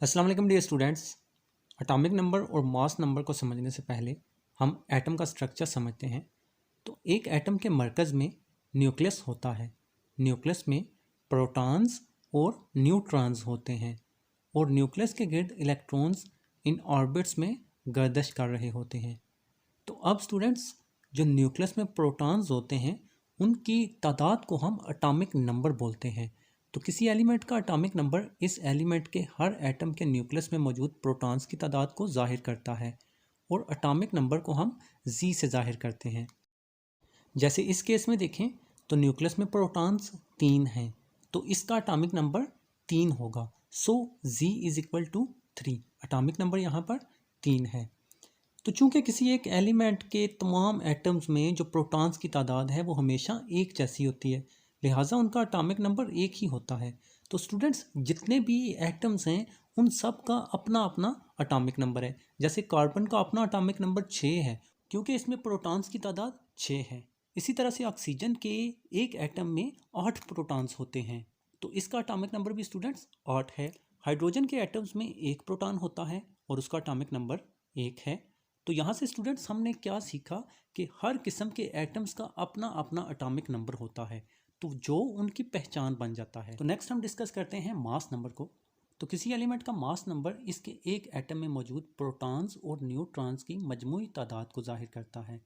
अस्सलाम वालेकुम dear students. Atomic number और मास नंबर को समझने से पहले हम एटम का स्ट्रक्चर समझते हैं। तो एक एटम के मरकज़ में न्यूक्लियस होता है। न्यूक्लियस में प्रोटॉन्स और न्यूट्रॉन्स होते हैं और न्यूक्लियस के गिर्द इलेक्ट्रॉन्स इन ऑर्बिट्स में गर्दिश कर रहे होते हैं। तो अब स्टूडेंट्स, जो न्यूक्लियस में प्रोटॉन्स होते हैं उनकी तादाद को हम एटॉमिक नंबर बोलते हैं। तो किसी एलिमेंट का एटॉमिक नंबर इस एलिमेंट के हर एटम के न्यूक्लियस में मौजूद प्रोटॉन्स की तादाद को जाहिर करता है और एटॉमिक नंबर को हम जी से जाहिर करते हैं। जैसे इस केस में देखें तो न्यूक्लियस में प्रोटॉन्स 3 हैं, तो इसका एटॉमिक नंबर 3 होगा। So G is equal to 3। Atomic number यहाँ पर 3 है। तो चूंकि किसी एक एलिमेंट के तमाम एटम्स में जो प्रोटॉन्स की तादाद है वो हमेशा एक जैसी होती है, लिहाजा उनका एटॉमिक नंबर एक ही होता है। तो स्टूडेंट्स, जितने भी एटम्स हैं उन सब का अपना अपना एटॉमिक नंबर है। जैसे कार्बन का अपना एटॉमिक नंबर 6 है क्योंकि इसमें प्रोटॉन्स की तादाद 6 है। इसी तरह से ऑक्सीजन के एक एटम में 8 प्रोटॉन्स होते हैं, तो इसका एटॉमिक नंबर भी स्टूडेंट्स 8 है। हाइड्रोजन के एटम्स में एक प्रोटॉन होता है और उसका एटॉमिक नंबर 1 है। तो यहाँ से स्टूडेंट्स हमने क्या सीखा कि हर किस्म के एटम्स का अपना अपना एटॉमिक नंबर होता है, तो जो उनकी पहचान बन जाता है। तो नेक्स्ट हम डिस्कस करते हैं मास नंबर को। तो किसी एलिमेंट का मास नंबर इसके एक एटम में मौजूद प्रोटॉन्स और न्यूट्रॉन्स की मजमूई तादाद को जाहिर करता है।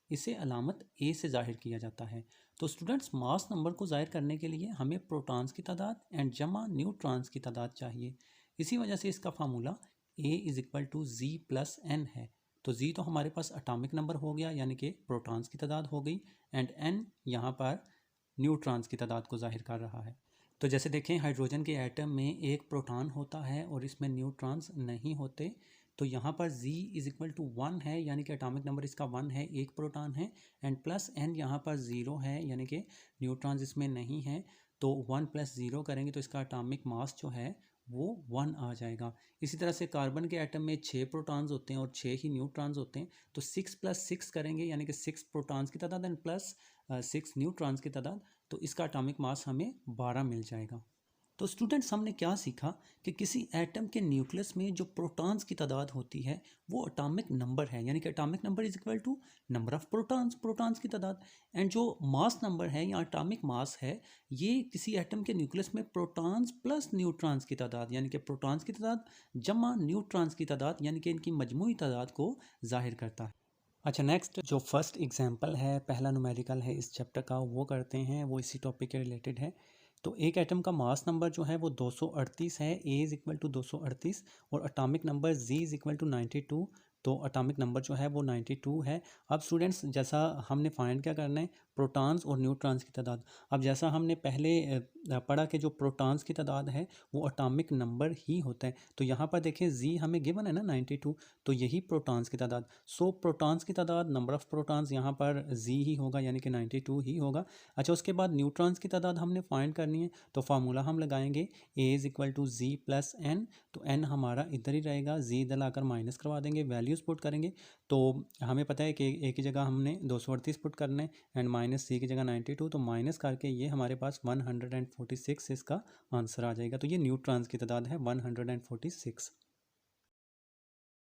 इसे अलामत ए से जाहिर किया जाता है। तो स्टूडेंट्स, मास नंबर को जाहिर करने के लिए हमें प्रोटॉन्स की तादाद एंड जमा न्यूट्रॉन्स की तादाद चाहिए। इसी वजह से इसका formula A is equal to G plus N है। तो जी तो हमारे पास एटॉमिक नंबर हो गया, यानी कि प्रोटॉन्स की तादाद हो गई, एंड एन यहाँ पर न्यूट्रॉन्स की तादाद को जाहिर कर रहा है। तो जैसे देखें, हाइड्रोजन के एटम में एक प्रोटॉन होता है और इसमें न्यूट्रॉन्स नहीं होते। तो यहाँ पर z इज इक्वल टू 1 है, यानी कि एटॉमिक नंबर इसका 1 है, एक प्रोटॉन है, एंड प्लस n यहाँ पर 0 है, यानी कि न्यूट्रॉन्स इसमें नहीं है। तो 1 प्लस 0 करेंगे तो इसका एटॉमिक मास जो है वो 1 आ जाएगा। इसी तरह से कार्बन के एटम में 6 प्रोटॉन्स होते हैं और 6 ही न्यूट्रॉन्स होते हैं। तो 6 प्लस 6 करेंगे, यानी कि 6 प्रोटॉन्स की तादाद एंड प्लस 6 न्यूट्रॉन्स की तादाद, तो इसका एटॉमिक मास हमें 12 मिल जाएगा। तो स्टूडेंट्स, हमने क्या सीखा कि किसी एटम के न्यूक्लियस में जो प्रोटॉन्स की तादाद होती है वो एटॉमिक नंबर है, यानी कि atomic number is equal to number of protons, protons की तादाद। एंड जो मास नंबर है या एटॉमिक मास है, ये किसी एटम के न्यूक्लियस में प्रोटॉन्स प्लस न्यूट्रॉन्स की तादाद, यानी कि प्रोटॉन्स की तादाद जमा न्यूट्रॉन्स की तादाद, यानी कि इनकी मजमूई तादाद को जाहिर करता है। अच्छा, नेक्स्ट जो फर्स्ट एग्जांपल है, पहला न्यूमेरिकल है इस चैप्टर का, वो करते हैं। वो इसी टॉपिक के रिलेटेड है। तो एक एटम का मास नंबर जो है वो 238 है, ए इज इक्वल टू 238, और atomic number G is equal to 92। तो एटॉमिक नंबर जो है वो 92 है। अब स्टूडेंट्स, जैसा हमने फाइंड क्या करना है, प्रोटॉन्स और न्यूट्रॉन्स की तादाद। अब जैसा हमने पहले पढ़ा कि जो प्रोटॉन्स की तादाद है वो एटॉमिक नंबर ही होता है। तो यहाँ पर देखें, जी हमें गिवन है ना 92, तो यही प्रोटॉन्स की तादाद। सो प्रोटॉन्स की तादाद, नंबर ऑफ प्रोटॉन्स यहाँ पर जी ही होगा, यानी कि 92 ही होगा। अच्छा, उसके बाद न्यूट्रॉन्स की तादाद हमने फाइंड करनी है, तो फार्मूला हम लगाएंगे A is equal to G plus N. तो एन हमारा इधर ही रहेगा, जी इधर लाकर माइनस करवा देंगे, वैल्यूज़ पुट करेंगे। तो हमें पता है कि एक ही जगह हमने 238 पुट करना है एंड माइनस सी की जगह 92, तो माइनस करके ये हमारे पास 146 इसका आंसर आ जाएगा। तो ये न्यूट्रॉन्स की तादाद है 146।